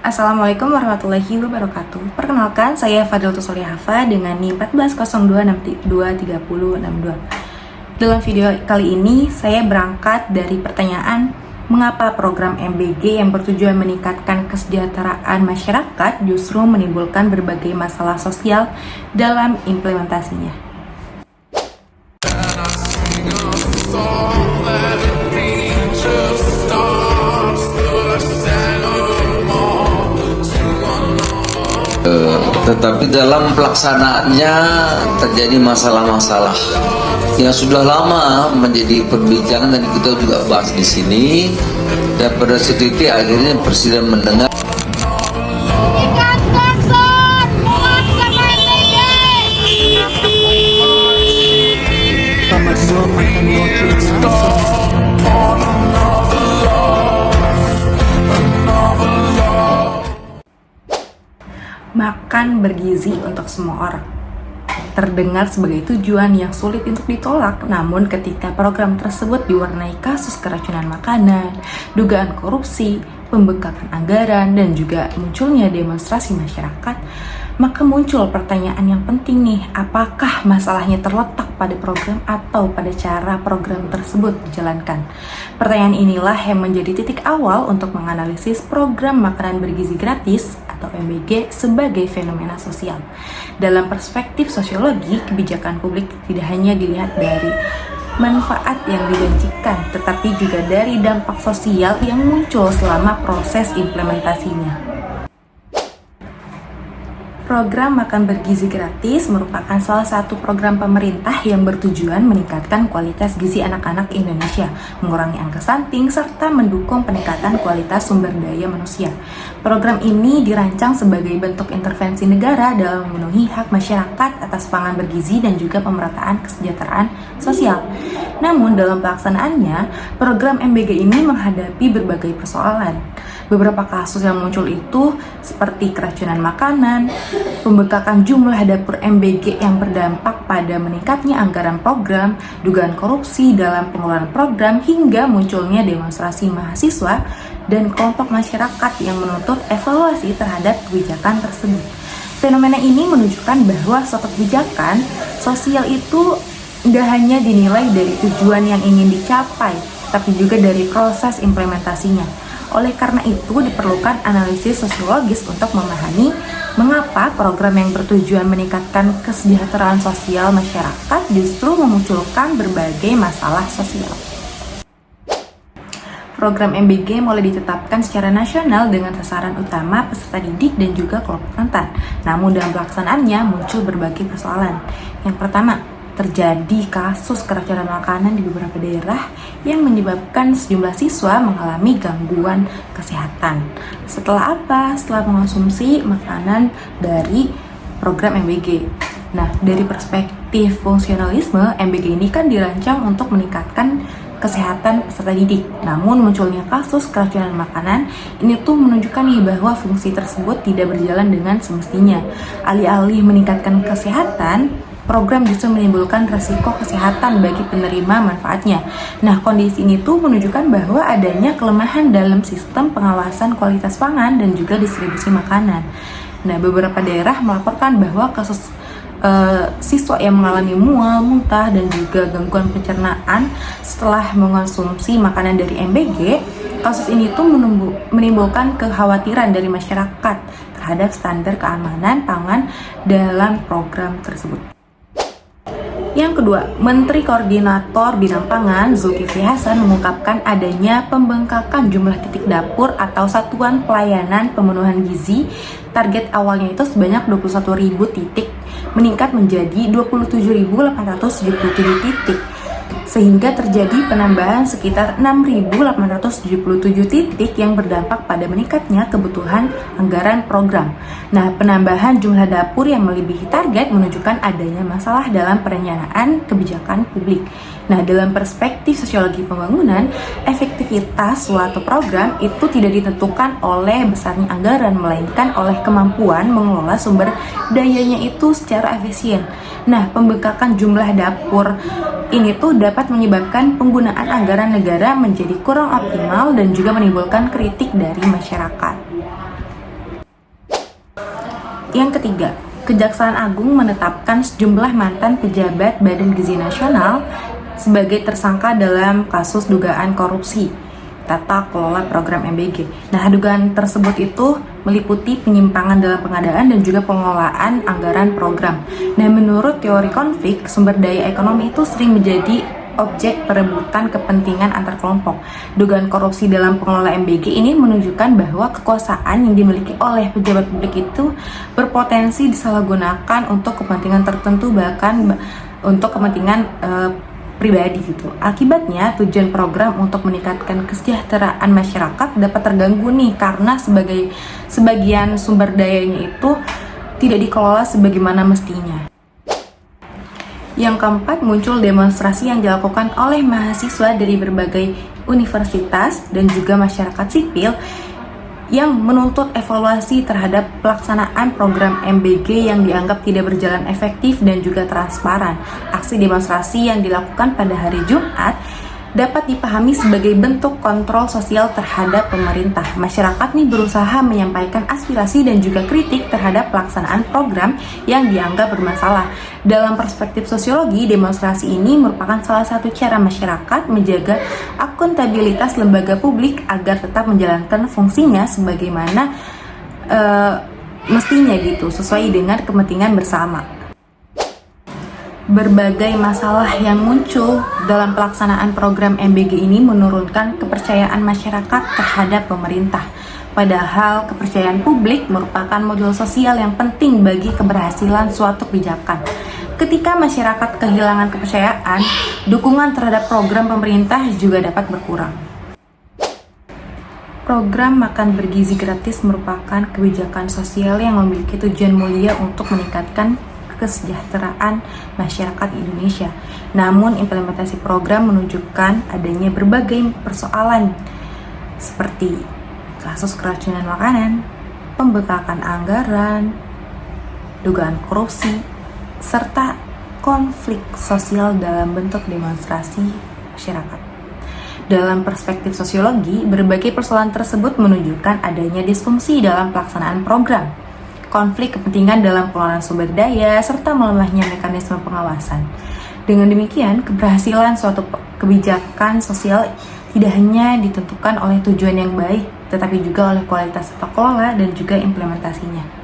Assalamualaikum warahmatullahi wabarakatuh. Perkenalkan, saya Fadlatus Solihafa dengan NIM 1402623062. Dalam video kali ini, saya berangkat dari pertanyaan mengapa program MBG yang bertujuan meningkatkan kesejahteraan masyarakat justru menimbulkan berbagai masalah sosial dalam implementasinya. Tetapi dalam pelaksanaannya terjadi masalah-masalah yang sudah lama menjadi perbincangan dan kita juga bahas di sini. Dan pada titik akhirnya Presiden mendengar makan bergizi untuk semua orang terdengar sebagai tujuan yang sulit untuk ditolak, namun ketika program tersebut diwarnai kasus keracunan makanan, dugaan korupsi, pembengkakan anggaran, dan juga munculnya demonstrasi masyarakat, maka muncul pertanyaan yang penting nih, apakah masalahnya terletak pada program atau pada cara program tersebut dijalankan? Pertanyaan inilah yang menjadi titik awal untuk menganalisis program makanan bergizi gratis atau MBG sebagai fenomena sosial. Dalam perspektif sosiologi, kebijakan publik tidak hanya dilihat dari manfaat yang dijanjikan, tetapi juga dari dampak sosial yang muncul selama proses implementasinya. Program makan bergizi gratis merupakan salah satu program pemerintah yang bertujuan meningkatkan kualitas gizi anak-anak Indonesia, mengurangi angka stunting, serta mendukung peningkatan kualitas sumber daya manusia. Program ini dirancang sebagai bentuk intervensi negara dalam memenuhi hak masyarakat atas pangan bergizi dan juga pemerataan kesejahteraan sosial. Namun dalam pelaksanaannya, program MBG ini menghadapi berbagai persoalan. Beberapa kasus yang muncul itu seperti keracunan makanan, pembengkakan jumlah dapur MBG yang berdampak pada meningkatnya anggaran program, dugaan korupsi dalam pengelolaan program, hingga munculnya demonstrasi mahasiswa dan kelompok masyarakat yang menuntut evaluasi terhadap kebijakan tersebut. Fenomena ini menunjukkan bahwa suatu kebijakan sosial itu tidak hanya dinilai dari tujuan yang ingin dicapai, tapi juga dari proses implementasinya. Oleh karena itu, diperlukan analisis sosiologis untuk memahami mengapa program yang bertujuan meningkatkan kesejahteraan sosial masyarakat justru memunculkan berbagai masalah sosial. Program MBG mulai ditetapkan secara nasional dengan sasaran utama peserta didik dan juga kelompok rentan. Namun dalam pelaksanaannya muncul berbagai persoalan. Yang pertama, terjadi kasus keracunan makanan di beberapa daerah yang menyebabkan sejumlah siswa mengalami gangguan kesehatan. Setelah apa? Setelah mengonsumsi makanan dari program MBG. Nah, dari perspektif fungsionalisme, MBG ini kan dirancang untuk meningkatkan kesehatan peserta didik. Namun munculnya kasus keracunan makanan ini tuh menunjukkan nih bahwa fungsi tersebut tidak berjalan dengan semestinya. Alih-alih meningkatkan kesehatan, program justru menimbulkan resiko kesehatan bagi penerima manfaatnya. Nah, kondisi ini tuh menunjukkan bahwa adanya kelemahan dalam sistem pengawasan kualitas pangan dan juga distribusi makanan. Nah, beberapa daerah melaporkan bahwa kasus siswa yang mengalami mual, muntah, dan juga gangguan pencernaan setelah mengonsumsi makanan dari MBG. Kasus ini tuh menimbulkan kekhawatiran dari masyarakat terhadap standar keamanan pangan dalam program tersebut. Yang kedua, Menteri Koordinator Bidang Pangan Zulkifli Hasan mengungkapkan adanya pembengkakan jumlah titik dapur atau satuan pelayanan pemenuhan gizi. Target awalnya itu sebanyak 21.000 titik, meningkat menjadi 27.877 titik, sehingga terjadi penambahan sekitar 6.877 titik yang berdampak pada meningkatnya kebutuhan anggaran program. Nah, penambahan jumlah dapur yang melebihi target menunjukkan adanya masalah dalam perencanaan kebijakan publik. Nah, dalam perspektif sosiologi pembangunan, efektivitas suatu program itu tidak ditentukan oleh besarnya anggaran, melainkan oleh kemampuan mengelola sumber dayanya itu secara efisien. Nah, pembengkakan jumlah dapur ini tuh dapat menyebabkan penggunaan anggaran negara menjadi kurang optimal dan juga menimbulkan kritik dari masyarakat. Yang ketiga, Kejaksaan Agung menetapkan sejumlah mantan pejabat Badan Gizi Nasional sebagai tersangka dalam kasus dugaan korupsi tata kelola program MBG. Nah, dugaan tersebut itu meliputi penyimpangan dalam pengadaan dan juga pengelolaan anggaran program. Nah, menurut teori konflik, sumber daya ekonomi itu sering menjadi objek perebutan kepentingan antar kelompok. Dugaan korupsi dalam pengelola MBG ini menunjukkan bahwa kekuasaan yang dimiliki oleh pejabat publik itu berpotensi disalahgunakan untuk kepentingan tertentu, bahkan untuk kepentingan pribadi gitu. Akibatnya, tujuan program untuk meningkatkan kesejahteraan masyarakat dapat terganggu nih karena sebagian sumber dayanya itu tidak dikelola sebagaimana mestinya. Yang keempat, muncul demonstrasi yang dilakukan oleh mahasiswa dari berbagai universitas dan juga masyarakat sipil yang menuntut evaluasi terhadap pelaksanaan program MBG yang dianggap tidak berjalan efektif dan juga transparan. Aksi demonstrasi yang dilakukan pada hari Jumat dapat dipahami sebagai bentuk kontrol sosial terhadap pemerintah. Masyarakat nih berusaha menyampaikan aspirasi dan juga kritik terhadap pelaksanaan program yang dianggap bermasalah. Dalam perspektif sosiologi, demonstrasi ini merupakan salah satu cara masyarakat menjaga akuntabilitas lembaga publik agar tetap menjalankan fungsinya sebagaimana mestinya gitu, sesuai dengan kepentingan bersama. Berbagai masalah yang muncul dalam pelaksanaan program MBG ini menurunkan kepercayaan masyarakat terhadap pemerintah. Padahal kepercayaan publik merupakan modal sosial yang penting bagi keberhasilan suatu kebijakan. Ketika masyarakat kehilangan kepercayaan, dukungan terhadap program pemerintah juga dapat berkurang. Program makan bergizi gratis merupakan kebijakan sosial yang memiliki tujuan mulia untuk meningkatkan kesejahteraan masyarakat Indonesia. Namun, implementasi program menunjukkan adanya berbagai persoalan seperti kasus keracunan makanan, pembengkakan anggaran, dugaan korupsi, serta konflik sosial dalam bentuk demonstrasi masyarakat. Dalam perspektif sosiologi, berbagai persoalan tersebut menunjukkan adanya disfungsi dalam pelaksanaan program, konflik kepentingan dalam pengelolaan sumber daya, serta melemahnya mekanisme pengawasan. Dengan demikian, keberhasilan suatu kebijakan sosial tidak hanya ditentukan oleh tujuan yang baik, tetapi juga oleh kualitas tata kelola dan juga implementasinya.